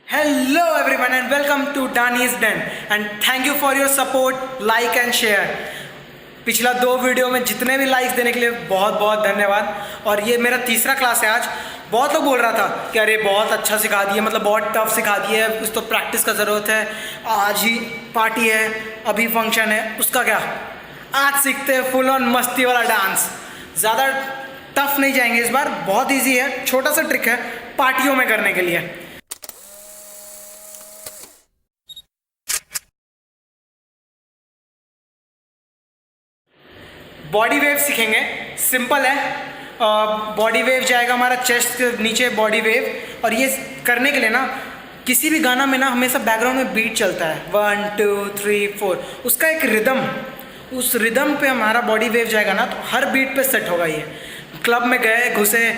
Hello everyone and welcome to Dani's Den and thank you for your support, like and share. पिछला 2 video में जितने भी likes देने के लिए बहुत बहुत धन्यवाद। और ये मेरा तीसरा क्लास है आज। बहुत लोग बोल रहा था कि अरे बहुत अच्छा सिखा दिए, मतलब बहुत टफ सिखा दिए, उस तो प्रैक्टिस का ज़रूरत है, आज ही पार्टी है, अभी फंक्शन है, उसका क्या, आज सीखते हैं फुल ऑन मस्ती वाला डांस। ज़्यादा टफ नहीं जाएंगे इस बार, बहुत ईजी है, छोटा सा ट्रिक है पार्टियों में करने के लिए। बॉडी वेव सीखेंगे, सिंपल है। बॉडी वेव जाएगा हमारा चेस्ट के नीचे, बॉडी वेव। और ये करने के लिए ना किसी भी गाना में ना हमेशा बैकग्राउंड में बीट चलता है, 1 2 3 4, उसका एक रिदम, उस रिदम पे हमारा बॉडी वेव जाएगा ना तो हर बीट पे सेट होगा। ये क्लब में गए घुसे,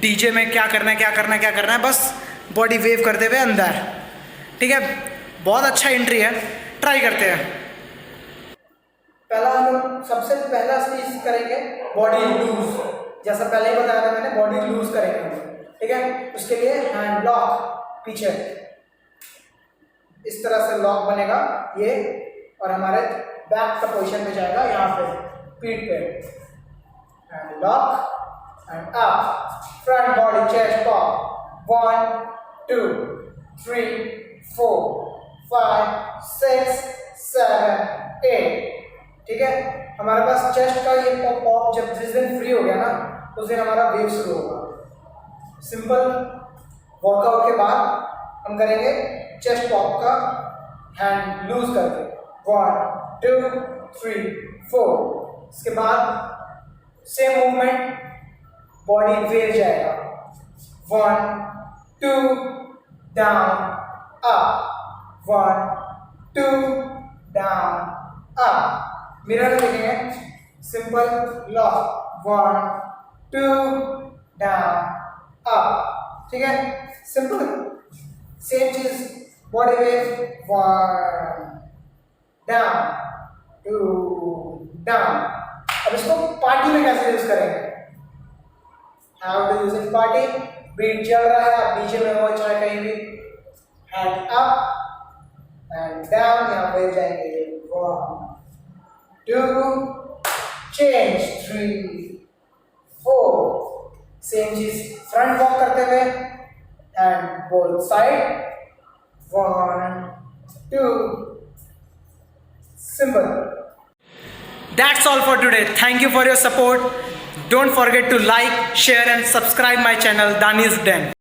डीजे में क्या करना है क्या करना है क्या करना है, बस बॉडी वेव करते हुए अंदर। ठीक है, बहुत अच्छा एंट्री है, ट्राई करते हैं। पहला हम लोग सबसे पहला चीज करेंगे बॉडी लूज, जैसा पहले ही बताया था मैंने, बॉडी लूज करेंगे। ठीक है, उसके लिए हैंड लॉक, पीछे इस तरह से लॉक बनेगा ये, और हमारे बैक का पोजीशन पे जाएगा, यहाँ पे पीठ पे hand lock and up, front body chest pop, 1 2 3 4 5 6 7 8। ठीक है, हमारे पास चेस्ट का ये पॉप जब जिस दिन फ्री हो गया ना उस दिन हमारा वेव शुरू होगा। सिंपल वर्कआउट के बाद हम करेंगे चेस्ट पॉप का, हैंड लूज करके 1 2 3 4। इसके बाद सेम मूवमेंट, बॉडी वेव जाएगा, 1 2 down up, 1 2 down up. Mirror में देखेंगे, सिंपल लॉक, 1 2 डाउन अप। ठीक है, सिंपल सेम चीज, बॉडी वेव, 1 डाउन 2 डाउन। अब इसको पार्टी में कैसे यूज करेंगे, how to use in party. Beat चल रहा है, आप नीचे में हो चाहे कहीं भी, हैंड अप एंड डाउन, यहाँ पे जाएंगे 1 2 चेंज 3 4। सेम चीज फ्रंट वॉक करते हुए and both side, 1 2। Simple. That's all for today. Thank you for your support. Don't forget to like, share and subscribe my channel Dani's Den.